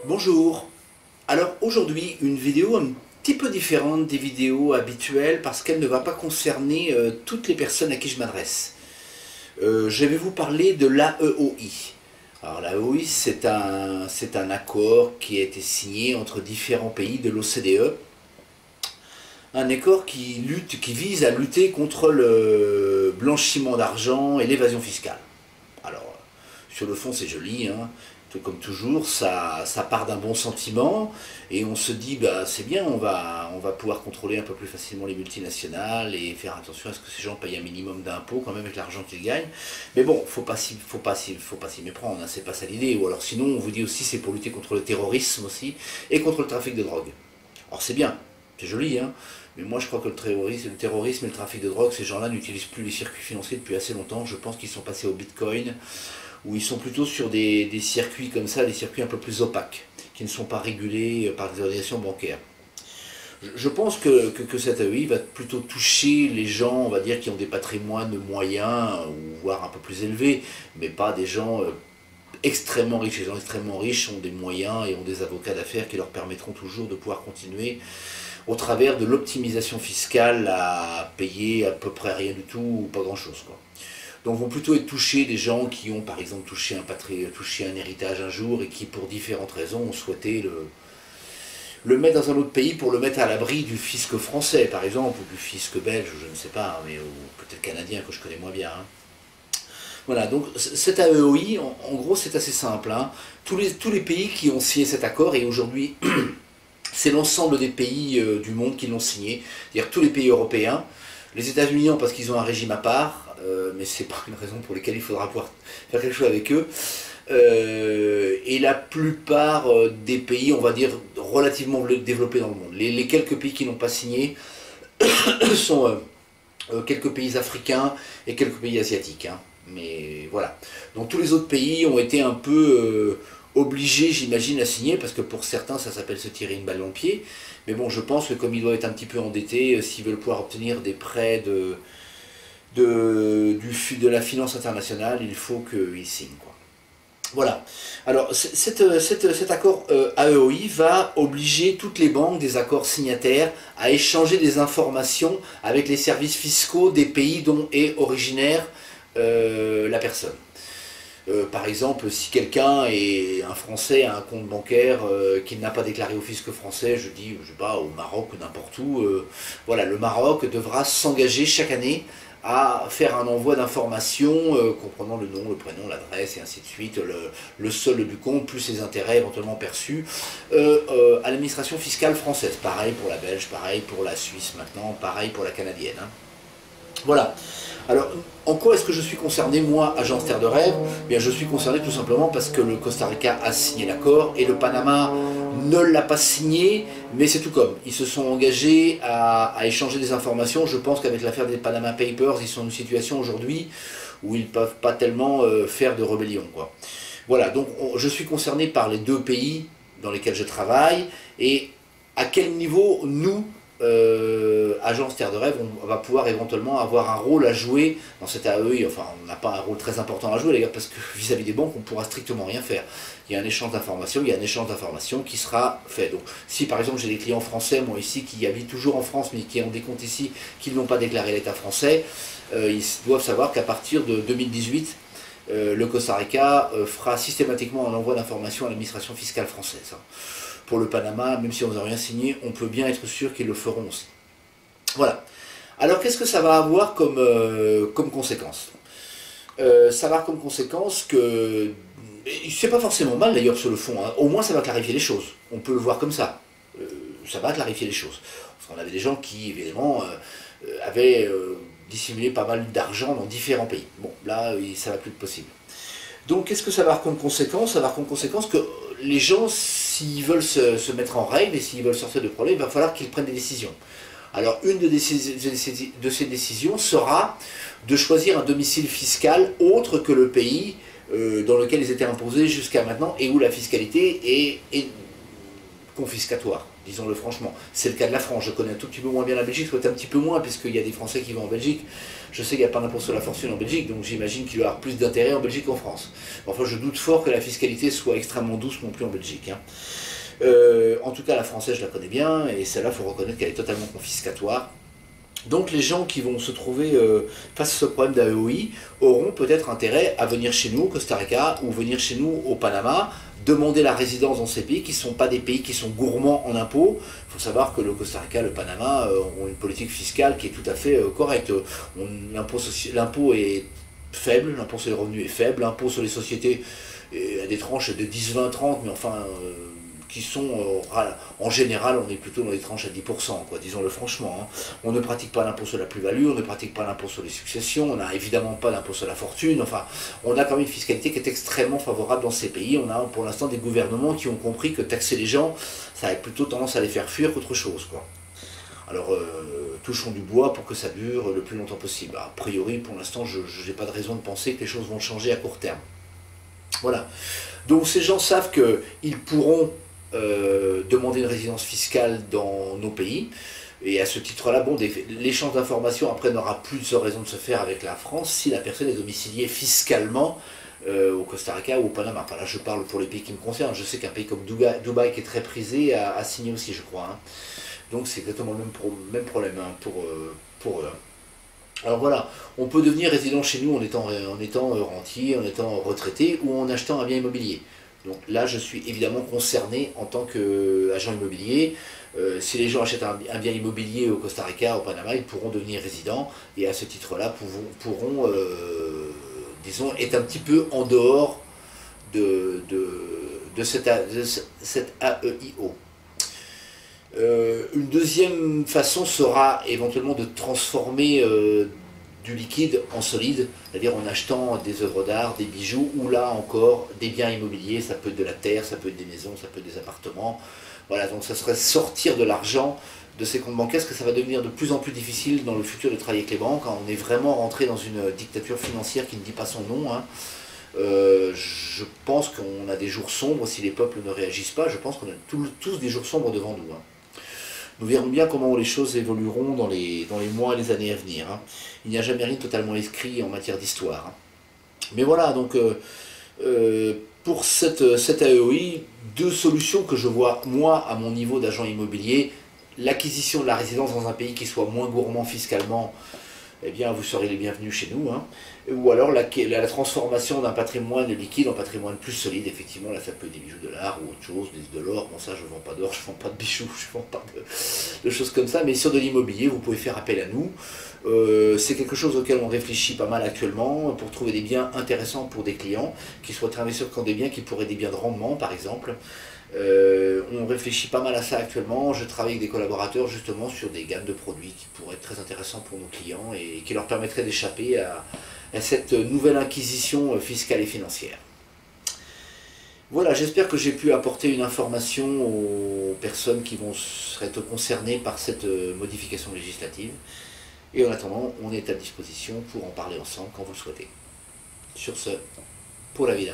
Bonjour. Alors aujourd'hui une vidéo un petit peu différente des vidéos habituelles parce qu'elle ne va pas concerner toutes les personnes à qui je m'adresse. Je vais vous parler de l'AEOI. Alors l'AEOI c'est un accord qui a été signé entre différents pays de l'OCDE. Un accord qui vise à lutter contre le blanchiment d'argent et l'évasion fiscale. Alors sur le fond c'est joli, hein. Tout comme toujours, ça part d'un bon sentiment et on se dit bah c'est bien, on va pouvoir contrôler un peu plus facilement les multinationales et faire attention à ce que ces gens payent un minimum d'impôts quand même avec l'argent qu'ils gagnent. Mais bon, faut pas s'y méprendre, hein, c'est pas ça l'idée. Ou alors sinon on vous dit aussi c'est pour lutter contre le terrorisme aussi et contre le trafic de drogue. Alors c'est bien, c'est joli, hein. Mais moi je crois que le terrorisme et le trafic de drogue, ces gens-là n'utilisent plus les circuits financiers depuis assez longtemps. Je pense qu'ils sont passés au Bitcoin, où ils sont plutôt sur des circuits comme ça, des circuits un peu plus opaques, qui ne sont pas régulés par des organisations bancaires. Je pense que cette AEI va plutôt toucher les gens, on va dire, qui ont des patrimoines moyens, ou voire un peu plus élevés, mais pas des gens extrêmement riches. Les gens extrêmement riches ont des moyens et ont des avocats d'affaires qui leur permettront toujours de pouvoir continuer au travers de l'optimisation fiscale à payer à peu près rien du tout ou pas grand-chose, quoi. Donc vont plutôt être touchés des gens qui ont par exemple touché un héritage un jour et qui pour différentes raisons ont souhaité le mettre dans un autre pays pour le mettre à l'abri du fisc français par exemple, ou du fisc belge, je ne sais pas, mais ou peut-être canadien que je connais moins bien, hein. Voilà, donc cet AEOI, en gros c'est assez simple, hein. Tous les pays qui ont signé cet accord, et aujourd'hui c'est l'ensemble des pays du monde qui l'ont signé, c'est-à-dire tous les pays européens. Les États-Unis parce qu'ils ont un régime à part, mais c'est pas une raison pour laquelle il faudra pouvoir faire quelque chose avec eux. Et la plupart des pays, on va dire, relativement développés dans le monde. Les quelques pays qui n'ont pas signé sont quelques pays africains et quelques pays asiatiques, hein. Mais voilà. Donc tous les autres pays ont été un peu obligés, j'imagine, à signer, parce que pour certains, ça s'appelle se tirer une balle dans le pied. Mais bon, je pense que comme ils doivent être un petit peu endettés, s'ils veulent pouvoir obtenir des prêts de la finance internationale, il faut qu'ils signent, quoi. Voilà. Alors, cet accord AEOI va obliger toutes les banques des accords signataires à échanger des informations avec les services fiscaux des pays dont est originaire la personne. Par exemple, si quelqu'un est un Français a un compte bancaire qu'il n'a pas déclaré au fisc français, je sais pas, au Maroc ou n'importe où, voilà, le Maroc devra s'engager chaque année à faire un envoi d'informations comprenant le nom, le prénom, l'adresse et ainsi de suite, le solde du compte, plus les intérêts éventuellement perçus, à l'administration fiscale française. Pareil pour la Belge, pareil pour la Suisse maintenant, pareil pour la canadienne, hein. Voilà. Alors, en quoi est-ce que je suis concerné, moi, agence Terre de Rêve? Eh bien, je suis concerné tout simplement parce que le Costa Rica a signé l'accord et le Panama ne l'a pas signé, mais c'est tout comme. Ils se sont engagés à échanger des informations. Je pense qu'avec l'affaire des Panama Papers, ils sont dans une situation aujourd'hui où ils ne peuvent pas tellement faire de rébellion, quoi. Voilà, donc je suis concerné par les deux pays dans lesquels je travaille et à quel niveau nous, agence Terre de Rêve, on va pouvoir éventuellement avoir un rôle à jouer dans cette AEI. Enfin, on n'a pas un rôle très important à jouer, les gars, parce que vis-à-vis des banques, on ne pourra strictement rien faire. Il y a un échange d'informations, qui sera fait. Donc, si par exemple j'ai des clients français, moi ici, qui habitent toujours en France, mais qui ont des comptes ici, qui n'ont pas déclaré l'État français, ils doivent savoir qu'à partir de 2018, le Costa Rica fera systématiquement un envoi d'informations à l'administration fiscale française, hein. Pour le Panama, même si on n'a rien signé, on peut bien être sûr qu'ils le feront aussi. Voilà. Alors qu'est-ce que ça va avoir comme conséquence? Ça va avoir comme conséquence que, c'est pas forcément mal d'ailleurs sur le fond, hein. Au moins ça va clarifier les choses, on peut le voir comme ça. Ça va clarifier les choses. Parce qu'on avait des gens qui, évidemment, avaient dissimulé pas mal d'argent dans différents pays. Bon, là, ça va plus être possible. Donc qu'est-ce que ça va avoir comme conséquence? Ça va avoir comme conséquence que les gens, s'ils veulent se mettre en règle et s'ils veulent sortir de problème, il va falloir qu'ils prennent des décisions. Alors une de ces décisions sera de choisir un domicile fiscal autre que le pays dans lequel ils étaient imposés jusqu'à maintenant et où la fiscalité est confiscatoire. disons-le franchement. C'est le cas de la France, je connais un tout petit peu moins bien la Belgique, peut-être un petit peu moins, puisqu'il y a des Français qui vont en Belgique. Je sais qu'il n'y a pas d'impôt sur la fortune en Belgique, donc j'imagine qu'il doit y avoir plus d'intérêt en Belgique qu'en France. Enfin, je doute fort que la fiscalité soit extrêmement douce non plus en Belgique. Hein. En tout cas, la française, je la connais bien, et celle-là, il faut reconnaître qu'elle est totalement confiscatoire. Donc les gens qui vont se trouver face à ce problème d'AEOI auront peut-être intérêt à venir chez nous au Costa Rica ou venir chez nous au Panama, demander la résidence dans ces pays qui ne sont pas des pays qui sont gourmands en impôts. Il faut savoir que le Costa Rica, le Panama ont une politique fiscale qui est tout à fait correcte. L'impôt est faible, l'impôt sur les revenus est faible, l'impôt sur les sociétés est à des tranches de 10, 20, 30, mais enfin... qui sont, en général, on est plutôt dans les tranches à 10%, quoi, disons-le franchement. Hein. On ne pratique pas l'impôt sur la plus-value, on ne pratique pas l'impôt sur les successions, on n'a évidemment pas d'impôt sur la fortune, enfin, on a quand même une fiscalité qui est extrêmement favorable dans ces pays. On a pour l'instant des gouvernements qui ont compris que taxer les gens, ça a plutôt tendance à les faire fuir qu'autre chose, quoi. Alors, touchons du bois pour que ça dure le plus longtemps possible. A priori, pour l'instant, je n'ai pas de raison de penser que les choses vont changer à court terme. Voilà. Donc ces gens savent qu'ils pourront demander une résidence fiscale dans nos pays. Et à ce titre-là, bon, l'échange d'informations après n'aura plus de raison de se faire avec la France si la personne est domiciliée fiscalement au Costa Rica ou au Panama. Enfin là, je parle pour les pays qui me concernent. Je sais qu'un pays comme Dubaï, qui est très prisé, a signé aussi, je crois. Hein. Donc c'est exactement le même problème hein, pour eux. Alors voilà, on peut devenir résident chez nous en étant rentier, en étant retraité ou en achetant un bien immobilier. Donc là, je suis évidemment concerné en tant qu'agent immobilier. Si les gens achètent un bien immobilier au Costa Rica, au Panama, ils pourront devenir résidents et à ce titre-là pourront disons, être un petit peu en dehors de cette AEIO. Une deuxième façon sera éventuellement de transformer du liquide en solide, c'est-à-dire en achetant des œuvres d'art, des bijoux, ou là encore des biens immobiliers, ça peut être de la terre, ça peut être des maisons, ça peut être des appartements. Voilà, donc ça serait sortir de l'argent de ces comptes bancaires, parce que ça va devenir de plus en plus difficile dans le futur de travailler avec les banques. On est vraiment rentré dans une dictature financière qui ne dit pas son nom. Hein. Je pense qu'on a des jours sombres si les peuples ne réagissent pas. Je pense qu'on a tous des jours sombres devant nous. Hein. Nous verrons bien comment les choses évolueront dans les mois et les années à venir. Hein. Il n'y a jamais rien de totalement écrit en matière d'histoire. Hein. Mais voilà, donc pour cette AEOI, deux solutions que je vois, moi, à mon niveau d'agent immobilier. L'acquisition de la résidence dans un pays qui soit moins gourmand fiscalement, eh bien vous serez les bienvenus chez nous. Hein. Ou alors la transformation d'un patrimoine liquide en patrimoine plus solide, effectivement, là ça peut être des bijoux de l'art ou autre chose, de l'or, bon ça je ne vends pas d'or, je ne vends pas de bijoux, je ne vends pas de choses comme ça, mais sur de l'immobilier, vous pouvez faire appel à nous. C'est quelque chose auquel on réfléchit pas mal actuellement, pour trouver des biens intéressants pour des clients, qui soient investisseurs qui ont des biens qui pourraient être des biens de rendement par exemple. On réfléchit pas mal à ça actuellement. Je travaille avec des collaborateurs justement sur des gammes de produits qui pourraient être très intéressants pour nos clients et qui leur permettraient d'échapper à cette nouvelle inquisition fiscale et financière. Voilà, j'espère que j'ai pu apporter une information aux personnes qui vont être concernées par cette modification législative. Et en attendant, on est à disposition pour en parler ensemble quand vous le souhaitez. Sur ce, pour la vida.